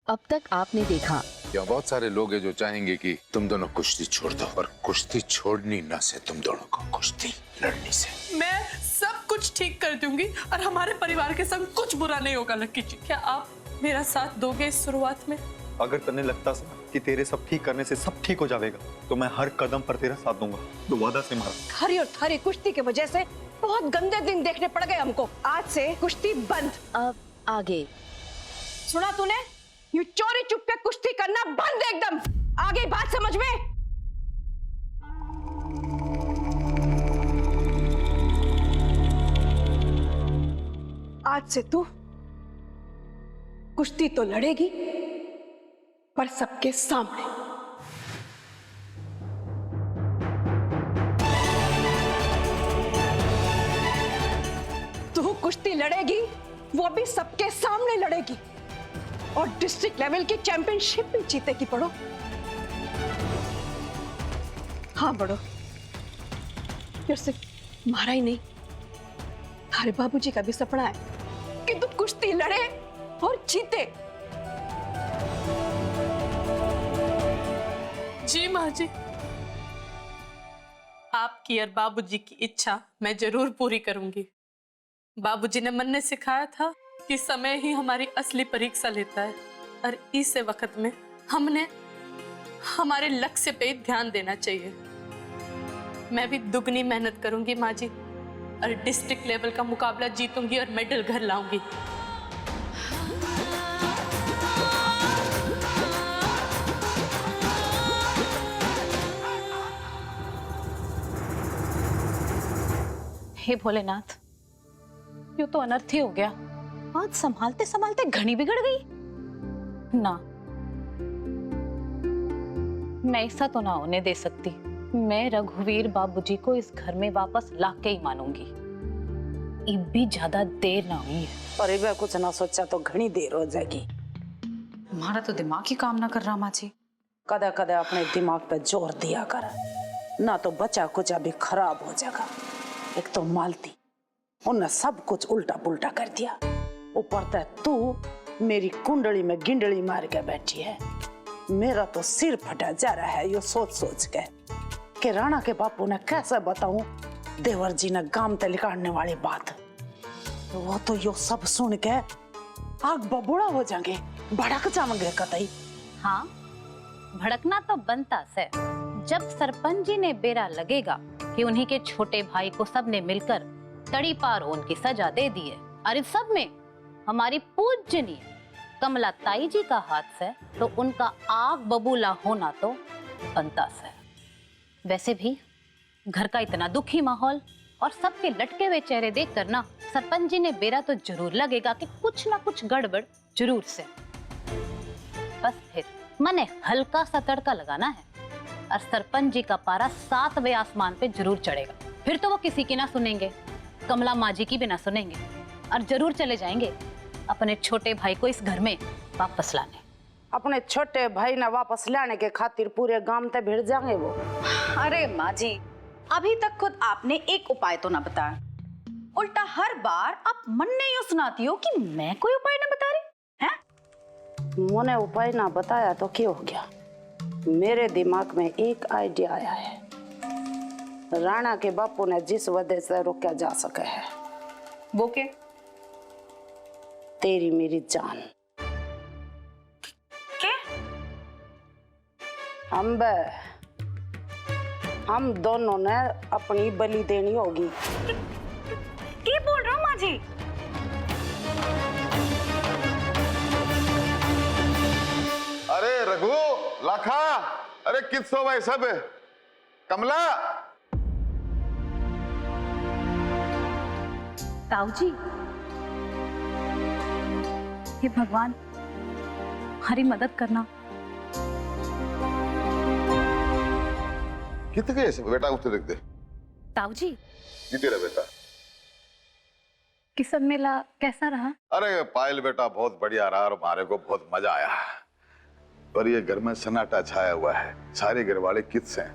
अब तक आपने देखा। यहाँ बहुत सारे लोग हैं जो चाहेंगे कि तुम दोनों कुश्ती छोड़ दो, पर कुश्ती छोड़नी ना से तुम दोनों को, कुश्ती लड़नी से। मैं सब कुछ ठीक कर दूंगी और हमारे परिवार के संग कुछ बुरा नहीं होगा लक्की जी। क्या आप मेरा साथ दोगे इस शुरुआत में? अगर तन्ने लगता कि तेरे सब ठीक करने से सब ठीक हो जाएगा तो मैं हर कदम पर तेरा साथ दूंगा, तो वादा से मारा। थारी और थारी कुश्ती की वजह से बहुत गंदे दिन देखने पड़ गए हमको। आज से कुश्ती बंद। अब आगे। सुना तूने? यू चोरी चुपके कुश्ती करना बंद एकदम। आगे बात समझ में? आज से तू कुश्ती तो लड़ेगी पर सबके सामने। तू कुश्ती लड़ेगी, वो भी सबके सामने लड़ेगी और डिस्ट्रिक्ट लेवल की चैंपियनशिप भी जीतेगी। पढ़ो, हाँ बढ़ो। ये सिर्फ तुम्हारा ही नहीं, तुम्हारे बाबूजी का भी सपना है कि तू कुश्ती लड़े और जीते। जी माँ जी, आपकी और बाबूजी की इच्छा मैं जरूर पूरी करूंगी। बाबूजी ने मन ने सिखाया था कि समय ही हमारी असली परीक्षा लेता है और इस वक्त में हमने हमारे लक्ष्य पे ध्यान देना चाहिए। मैं भी दुगनी मेहनत करूंगी माँ जी और डिस्ट्रिक्ट लेवल का मुकाबला जीतूंगी और मेडल घर लाऊंगी। हे भोलेनाथ, यूं तो अनर्थ ही हो गया। आज संभालते संभालते घड़ी बिगड़ गई। ना, मैं ऐसा तो ना होने दे सकती। मैं रघुवीर बाबूजी को इस घर में वापस लाके ही मानूंगी। अब भी ज्यादा देर ना हुई है। पर वह कुछ ना सोचा तो घनी देर हो जाएगी। हमारा तो दिमाग ही काम ना कर रहा माँ जी। कदा कदा अपने दिमाग पे जोर दिया कर, ना तो बचा कुचा भी खराब हो जाएगा। एक तो मालती, उन्हें सब कुछ उल्टा पुल्टा कर दिया। ऊपर से तू मेरी कुंडली में गिंडली मार के बैठी है। मेरा तो सिर फटा जा रहा है यो सोच सोच के कि राणा के बापू ने कैसे बताऊं देवर जी ने गांव ते निकालने वाली बात। वो तो यो सब सुन के आग बबूढ़ा हो जाएंगे, भड़क जाएंगे कतई। हाँ, भड़कना तो बनता से। जब सरपंच जी ने बेरा लगेगा कि उन्हीं के छोटे भाई को सबने मिलकर तड़ी पार उनकी सजा दे दी है और इस सब में हमारी पूजनीय कमला ताई जी का हाथ से, तो उनका आग बबूला होना तो बनता से। वैसे भी घर का इतना दुखी माहौल और सबके लटके हुए चेहरे देखकर ना सरपंच जी ने बेरा तो जरूर लगेगा कि कुछ ना कुछ गड़बड़ जरूर से। बस फिर मने हल्का सा तड़का लगाना है और सरपंच जी का पारा 7वें आसमान पे जरूर चढ़ेगा। फिर तो वो किसी की ना सुनेंगे, कमला माँ जी की भी ना सुनेंगे और जरूर चले जाएंगे अपने छोटे भाई को इस घर में वापस लाने। अपने छोटे भाई ने वापस लाने के खातिर पूरे गांव ते भिड़ जाएंगे वो। अरे माँ जी, अभी तक खुद आपने एक उपाय तो ना बताया, उल्टा हर बार आप मन नहीं यूं सुनाती हो कि मैं कोई उपाय ना बता रही हैं? मैंने उपाय ना बताया तो क्या हो गया? मेरे दिमाग में एक आइडिया आया है। राणा के बापू ने जिस वजह से रोका जा सके है, वो क्या? तेरी मेरी जान। क्या? हम दोनों ने अपनी बलि देनी होगी। क्या बोल रहा हूँ माँ जी? अरे रघु, लाखा, अरे किसो भाई सब? कमला, ताऊ जी, हे भगवान, हमारी मदद करना। कितने गए सब बेटा? उठते देख दे। ताऊ जी, जी तेरा बेटा किसन मेला कैसा रहा? अरे पायल बेटा बहुत बढ़िया रहा और हमारे को बहुत मजा आया। पर ये घर में सन्नाटा छाया हुआ है, सारे घर वाले किस हैं?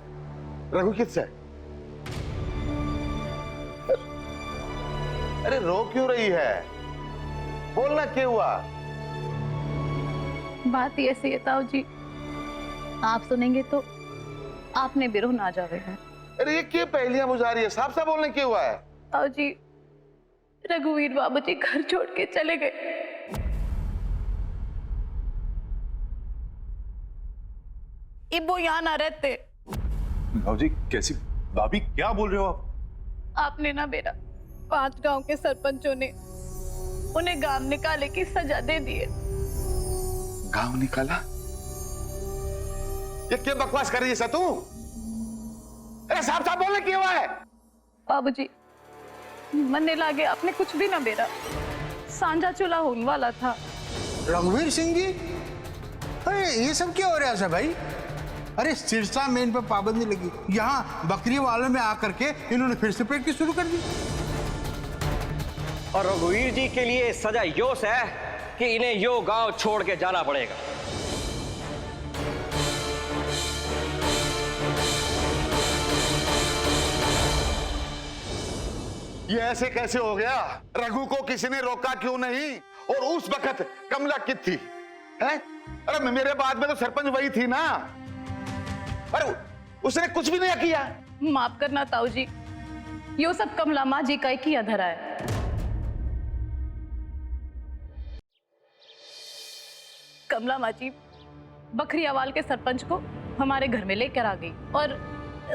रघु किस है? अरे रो क्यों रही है? बोलना क्या हुआ? बात ही ऐसी है ताऊ जी, आप सुनेंगे तो आपने बिरो ना जावेगा। अरे ये क्या पहेलियां बुझा रही है? साफ साफ बोलने क्या हुआ है? ताऊ जी, रघुवीर बाबूजी घर छोड़ के चले गए। वो यहाँ ना रहते। भाजी कैसी भाभी क्या बोल रहे हो आप? आपने ना बेरा 5 गांव के सरपंचों ने उन्हें गांव निकाले की सजा दे दी है। गांव निकाला? ये क्या बकवास कर रही है तू? अरे साफ साफ बोलने क्या हुआ है? बाबूजी, मन्ने लागे आपने कुछ भी ना बेरा, सांझा चूल्हा होने वाला था। रघुवीर सिंह जी, अरे ये सब क्या हो रहा है भाई? अरे सिरसा मेन पे पाबंदी लगी, यहाँ बकरी वालों में आकर के इन्होंने फिर से प्रैक्टिस शुरू कर दी। और रघुवीर जी के लिए सजा योस है कि इन्हें यो गांव छोड़ के जाना पड़ेगा। ये ऐसे कैसे हो गया? रघु को किसी ने रोका क्यों नहीं? और उस वक्त कमला कित थी? है? अरे मेरे बाद में तो सरपंच वही थी ना। अरे उसने कुछ भी नहीं किया। माफ करना ताऊ जी, यो सब कमला माँ जी का ही अधरा है। कमला माँ जी बखरियावाल के सरपंच को हमारे घर में लेकर आ गई और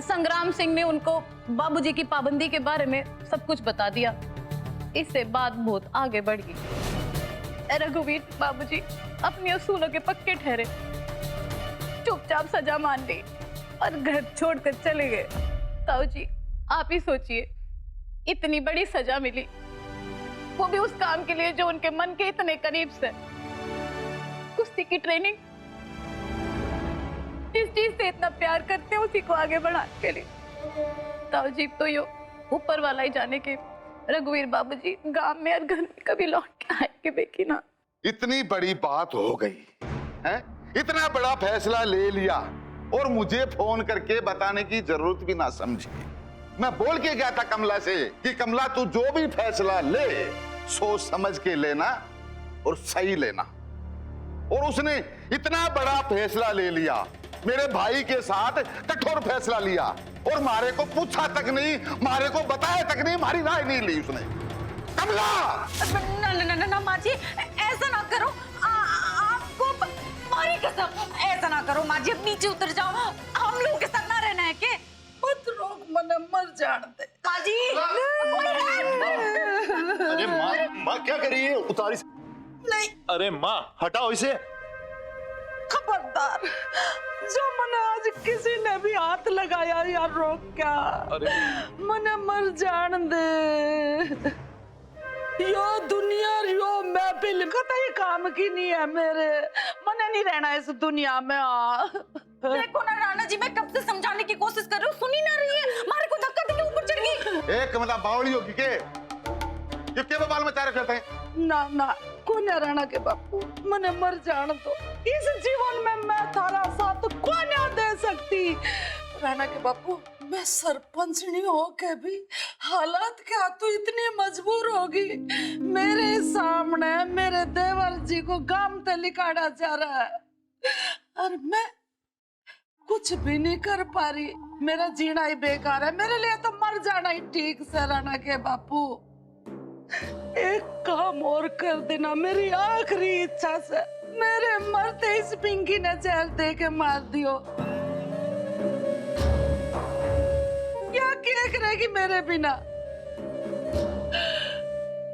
संग्राम सिंह ने उनको बाबूजी की पाबंदी के बारे में सब कुछ बता दिया। इससे बात बहुत आगे बढ़ गई। रघुवीर बाबूजी अपने असूलों के पक्के ठहरे, चुपचाप सजा मान ली और घर छोड़कर चले गए। ताऊ जी, आप ही सोचिए, इतनी बड़ी सजा मिली, वो भी उस काम के लिए जो उनके मन के इतने करीब से। कुश्ती की ट्रेनिंग, जिस चीज से इतना प्यार करते हैं उसी को आगे बढ़ाने के लिए। ताऊ जी, तो यो ऊपर वाला ही जाने के रघुवीर बाबूजी गांव में और घर में कभी लौट के आएंगे बेकी ना। इतनी बड़ी बात हो गई है, इतना बड़ा फैसला ले लिया और मुझे फोन करके बताने की जरूरत भी ना समझी। मैं बोल के गया था कमला से कि कमला तू जो भी फैसला ले सोच समझ के लेना और सही लेना। और उसने इतना बड़ा फैसला ले लिया, मेरे भाई के साथ कठोर फैसला लिया और मारे को पूछा तक नहीं, मारे को बताया तक नहीं, हमारी राय नहीं ली उसने। कमला! ना माँ जी, ऐसा ना करो। आपको मारी कसम, ऐसा ना करो माँ जी, अब नीचे उतर जाओ। हम लोगों के साथ ना रहना है के? मत रोक, मन मर जान दे माँ जी। अरे माँ क्या कर रही है? उतारी नहीं। अरे माँ हटाओ इसे। खबरदार, जो मने आज किसी ने भी हाथ लगाया या रोक क्या, मने मर जान दे। यो दुनिया यो महफिल कतई काम की नहीं है मेरे, मने नहीं रहना इस दुनिया में। देखो ना राणा जी, मैं कब से समझाने की कोशिश कर रही हूँ, सुनी ना रही है, मारे को धक्का देके ऊपर चढ़ गई। एक मतलब बावली होगी के? ये क्या बाल मचा रहे फिरते हैं? ना ना, कौन है राणा के बापू, मने मर जान दो। इस जीवन में मैं थारा साथ कौन दे सकती। राणा के बापू, मैं सरपंचनी हो के भी हालात क्या तू इतनी मजबूर होगी? मेरे सामने मेरे देवर जी को गांव से निकाला जा रहा है और मैं कुछ भी नहीं कर पा रही। मेरा जीना ही बेकार है, मेरे लिए तो मर जाना ही ठीक से। राणा के बापू, एक काम और कर देना मेरी आखिरी इच्छा से। मेरे मरते इस पिंकी ने जहर दे के मार दियो। क्या करेगी मेरे बिना?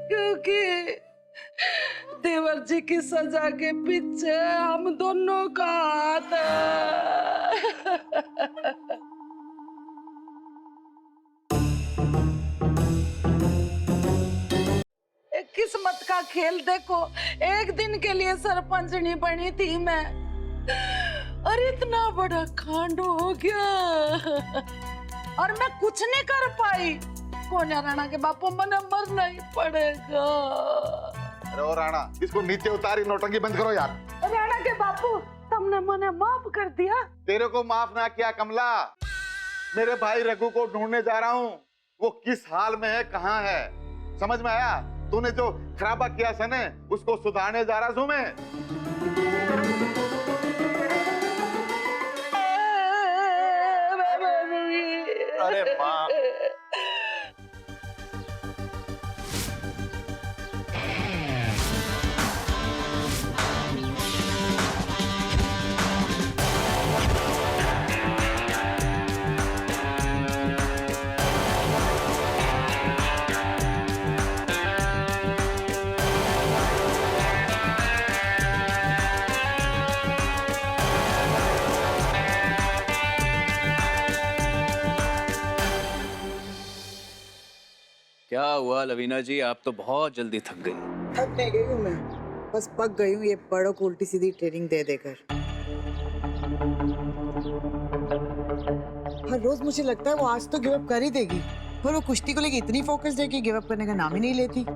क्योंकि देवर जी की सजा के पीछे हम दोनों का हाथ है। किस्मत का खेल देखो, एक दिन के लिए सरपंचनी बनी थी मैं और इतना बड़ा कांड हो गया और मैं कुछ नहीं कर पाई। कौन है राणा के बापू, मने मरना ही पड़ेगा। अरे ओ राणा, इसको नीचे उतारी, नौटंकी बंद करो यार। राणा के बापू, तुमने मने माफ कर दिया। तेरे को माफ ना किया कमला, मेरे भाई रघु को ढूंढने जा रहा हूँ। वो किस हाल में है, कहाँ है, समझ में आया? तूने जो खराबा किया सने, उसको सुधारने जा रहा हूँ मैं। क्या हुआ लवीना जी, आप तो बहुत जल्दी थक गई। थक नहीं गई हूँ मैं, बस पक गई हूँ ये बड़ों को उल्टी सीधी ट्रेनिंग दे देकर। हर रोज मुझे लगता है वो आज तो गिव अप कर ही देगी, पर वो कुश्ती को लेके इतनी फोकस्ड है कि गिव अप करने का नाम ही नहीं लेती।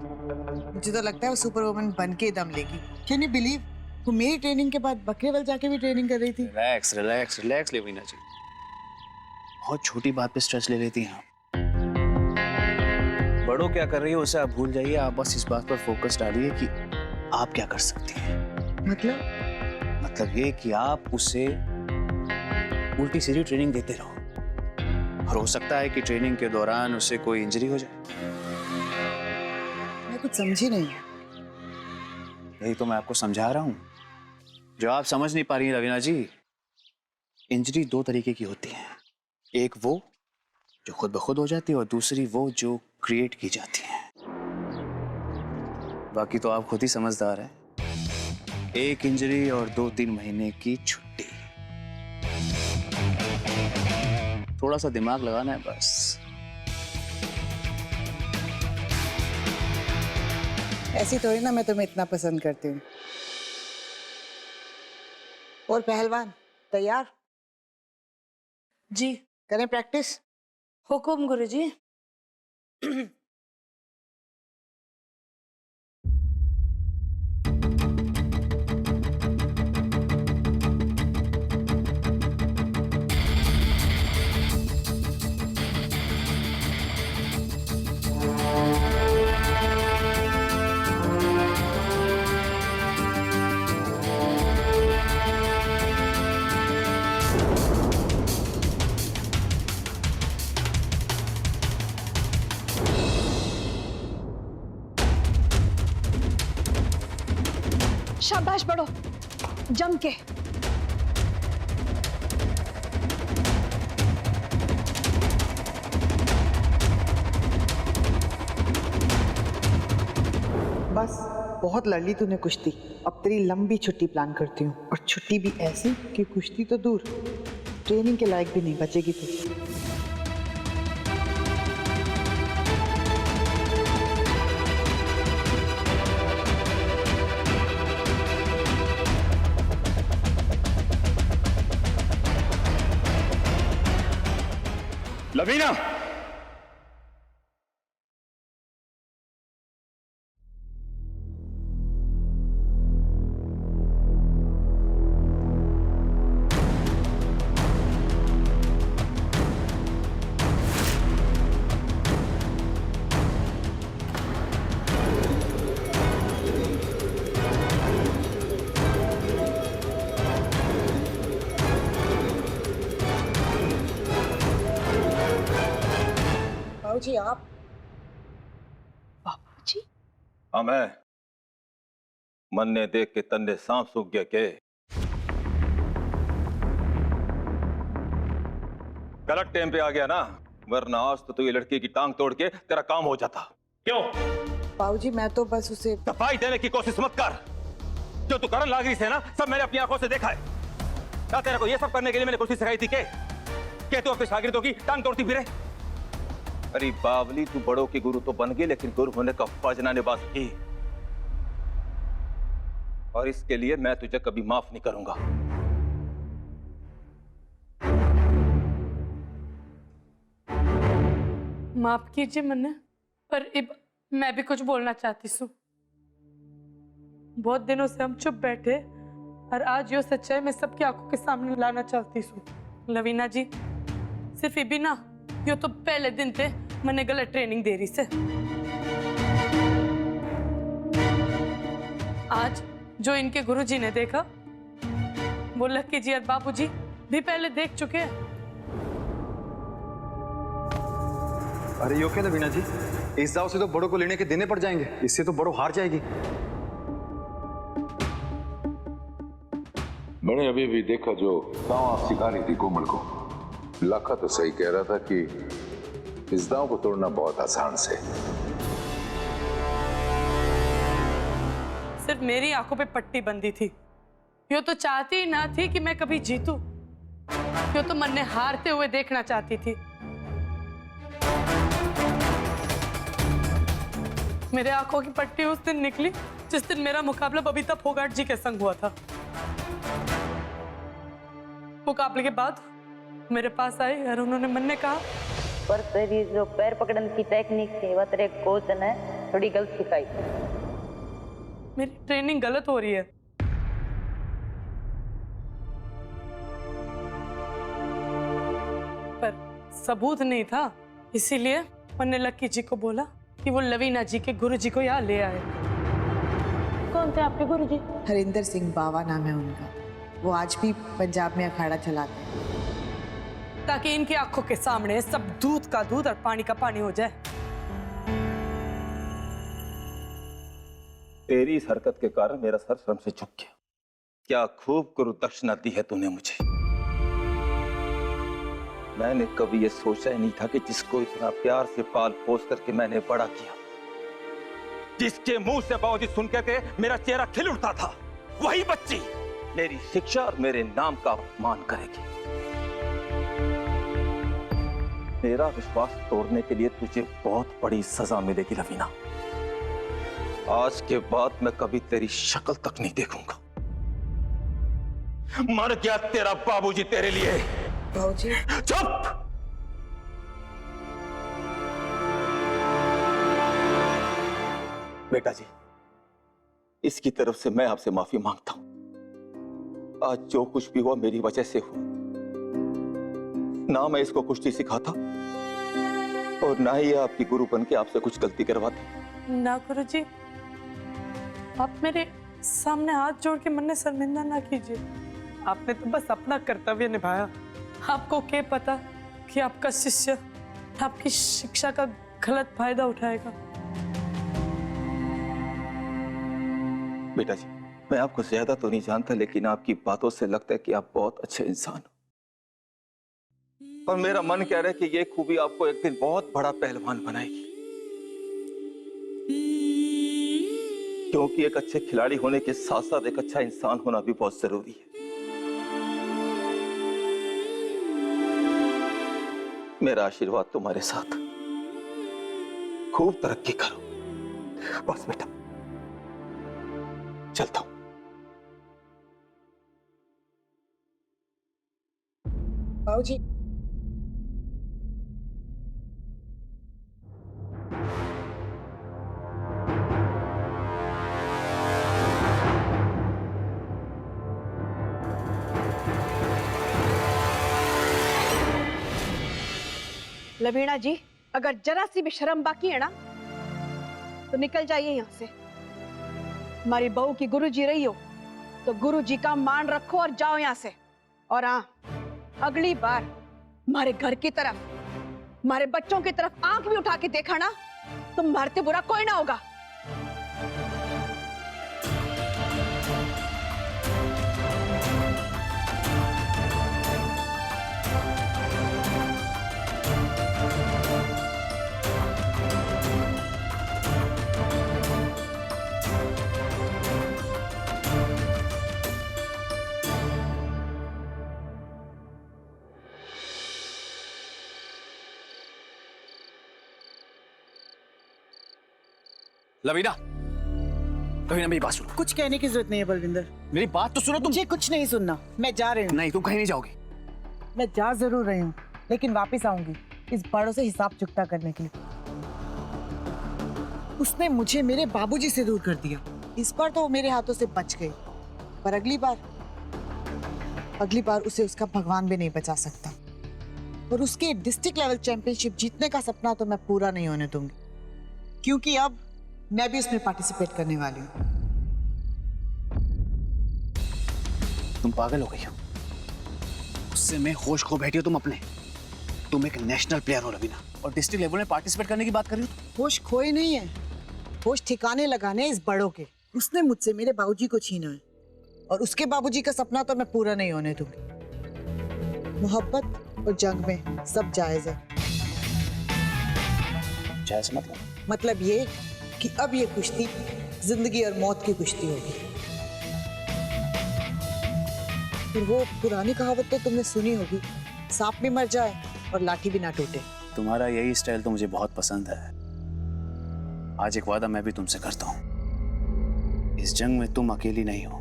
मुझे तो लगता है वो सुपर वुमन बन के दम लेगी। कैन यू बिलीव, वो मेरी ट्रेनिंग के बाद बकरीवाल जाके भी ट्रेनिंग कर रही थी। रिलैक्स रिलैक्स रिलैक्स लवीना जी, बहुत छोटी बात पे स्ट्रेस ले लेती हैं आप। बड़ों क्या कर रही है उसे आप भूल जाइए, आप बस इस बात पर फोकस डालिए कि आप क्या कर सकती हैं। मतलब ये कि आप उसे उल्टी सीधी ट्रेनिंग देते रहो, और हो सकता है कि ट्रेनिंग के दौरान उसे कोई इंजरी हो जाए। मैं कुछ समझी नहीं। यही तो मैं आपको समझा रहा हूं, जो आप समझ नहीं पा रही हैं रवीना जी। इंजरी दो तरीके की होती है, एक वो जो खुद ब खुद हो जाती है और दूसरी वो जो क्रिएट की जाती है। बाकी तो आप खुद ही समझदार हैं। एक इंजरी और 2-3 महीने की छुट्टी, थोड़ा सा दिमाग लगाना है बस। ऐसी थोड़ी ना मैं तुम्हें इतना पसंद करती हूँ। और पहलवान तैयार? जी। करें प्रैक्टिस? हुकुम गुरुजी। शाबाश बड़ो, जम के। बस बहुत लड़ ली तूने कुश्ती, अब तेरी लंबी छुट्टी प्लान करती हूँ, और छुट्टी भी ऐसी कि कुश्ती तो दूर, ट्रेनिंग के लायक भी नहीं बचेगी तू। लवीना, बाबूजी आप? बाबूजी? हाँ मैं। मन ने देख के तन्ने सांप सूख गया के? गलत टाइम पे आ गया ना, वरना आज तो तू ये लड़की की टांग तोड़ के तेरा काम हो जाता। क्यों? बाबूजी मैं तो बस उसे दफाई देने की कोशिश मत कर। जो तू करन लाग रही है ना, सब मैंने अपनी आंखों से देखा है। क्या तेरे को ये सब करने के लिए मैंने कोशिश सिखाई थी के तू अपने शागिर्दों की टांग तोड़ती फिरे? अरे बावली, तू बड़ों के गुरु तो बन गई, लेकिन गुरु होने का फर्ज ना निभा सकी, और इसके लिए मैं तुझे कभी माफ नहीं करूंगा। माफ कीजिए मन्ने, पर अब मैं भी कुछ बोलना चाहती हूँ। बहुत दिनों से हम चुप बैठे, और आज यो सच्चाई मैं सबकी आंखों के सामने लाना चाहती हूँ। लवीना जी, सिर्फ ये भी ना, यो तो पहले दिन थे मैंने गलत ट्रेनिंग दे रही से। आज जो इनके गुरुजी ने देखा, वो लक्की जी और बाबूजी भी पहले देख चुके हैं। अरे यो क्या लवीना जी, इस दाव से तो बड़ों को लेने के देने पड़ जाएंगे, इससे तो बड़ों हार जाएगी। मैंने अभी भी देखा जो दांव आप सिखा रही थी कोमल को। लाखा तो सही कह रहा था कि इस दांव को तोड़ना बहुत आसान से। सिर्फ मेरी आंखों पे पट्टी बंदी थी। यो तो चाहती ही ना थी कि मैं कभी जीतूं। यो तो मन ने हारते हुए देखना चाहती थी। मेरे आंखों की पट्टी उस दिन निकली जिस दिन मेरा मुकाबला बबीता फोगाट जी के संग हुआ था। मुकाबले के बाद मेरे पास आए और उन्होंने मन ने कहा, पर तेरी जो पैर पकड़ने की टेक्निक थी वह तेरे कोच ने थोड़ी गलत सिखाई। मेरी ट्रेनिंग गलत हो रही है। पर सबूत नहीं था, इसीलिए मैंने लक्की जी को बोला कि वो लवीना जी के गुरुजी को यहाँ ले आए। कौन थे आपके गुरुजी? हरिंदर सिंह बावा नाम है उनका। वो आज भी पंजाब में अखाड़ा चलाते हैं, ताकि इनकी आंखों के सामने सब दूध का दूध और पानी का पानी हो जाए। तेरी इस हरकत के कारण मेरा सर शर्म से झुक गया। क्या खूब गुरु दक्षिणा दी है तूने मुझे। मैंने कभी ये सोचा ही नहीं था कि जिसको इतना प्यार से पाल पोस करके मैंने बड़ा किया, जिसके मुंह से बावजूद सुन करके मेरा चेहरा खिल उठता था, वही बच्ची मेरी शिक्षा और मेरे नाम का अपमान करेगी। मेरा विश्वास तोड़ने के लिए तुझे बहुत बड़ी सजा मिलेगी लवीना। आज के बाद मैं कभी तेरी शक्ल तक नहीं देखूंगा। मर गया तेरा बाबूजी तेरे लिए। बाबूजी चुप। बेटा जी, इसकी तरफ से मैं आपसे माफी मांगता हूं। आज जो कुछ भी हुआ मेरी वजह से हुआ। ना मैं इसको कुश्ती सिखाता और ना ही आपकी गुरु बन के आपसे कुछ गलती करवाती। ना गुरुजी, आप मेरे सामने हाथ जोड़ के मन ने शर्मिंदा ना कीजिए। आपने तो बस अपना कर्तव्य निभाया। आपको क्या पता कि आपका शिष्य आपकी शिक्षा का गलत फायदा उठाएगा। बेटा जी, मैं आपको ज्यादा तो नहीं जानता, लेकिन आपकी बातों से लगता है कि आप बहुत अच्छे इंसान हो। और मेरा मन कह रहा है कि ये खूबी आपको एक दिन बहुत बड़ा पहलवान बनाएगी, क्योंकि एक अच्छे खिलाड़ी होने के साथ साथ एक अच्छा इंसान होना भी बहुत जरूरी है। मेरा आशीर्वाद तुम्हारे साथ। खूब तरक्की करो। बस बेटा, चलता हूं। बाबूजी, लवीना जी, अगर जरा सी भी शर्म बाकी है ना तो निकल जाइए यहाँ से। हमारी बहू की गुरुजी रही हो तो गुरुजी का मान रखो और जाओ यहाँ से। और हाँ, अगली बार हमारे घर की तरफ, हमारे बच्चों की तरफ आंख भी उठा के देखा ना तो मारते बुरा कोई ना होगा। लवीना, लवीना मेरी बात सुनो। कुछ कहने की जरूरत नहीं है बलविंदर। मेरी बात तो सुनो तुम। मुझे कुछ नहीं सुनना, मैं जा रही हूँ। नहीं, तुम कहीं नहीं जाओगी। मैं जा जरूर रही हूँ, लेकिन वापस आऊंगी इस बड़ों से हिसाब चुकता करने के लिए। उसने मुझे मेरे बाबूजी से दूर कर दिया। इस बार तो वो मेरे हाथों से बच गई, पर अगली बार उसे उसका भगवान भी नहीं बचा सकता। और उसके डिस्ट्रिक्ट लेवल चैंपियनशिप जीतने का सपना तो मैं पूरा नहीं होने दूंगी, क्योंकि अब मैं भी उसमें पार्टिसिपेट करने वाली हूँ। तुम पागल हो गई हो। उससे मैं होश खो बैठी हो तुम अपने। तुम एक नेशनल प्लेयर हो लवीना, और डिस्ट्रिक्ट लेवल में पार्टिसिपेट करने की बात कर रही हो। होश खोए नहीं है, होश ठिकाने लगाने इस बड़ों के। उसने मुझसे मेरे बाबूजी को छीना है, और उसके बाबूजी का सपना तो मैं पूरा नहीं होने दूंगी। मोहब्बत और जंग में सब जायज है। जायज मतलब ये कि अब ये कुश्ती जिंदगी और मौत की कुश्ती होगी। फिर वो पुरानी कहावत तो तुमने सुनी होगी, सांप भी मर जाए और लाठी भी ना टूटे। तुम्हारा यही स्टाइल तो मुझे बहुत पसंद है। आज एक वादा मैं भी तुमसे करता हूं। इस जंग में तुम अकेली नहीं हो,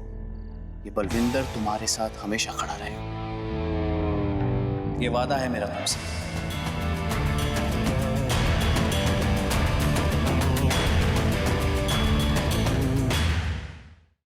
ये बलविंदर तुम्हारे साथ हमेशा खड़ा रहेगा। ये वादा है मेरा तुमसे।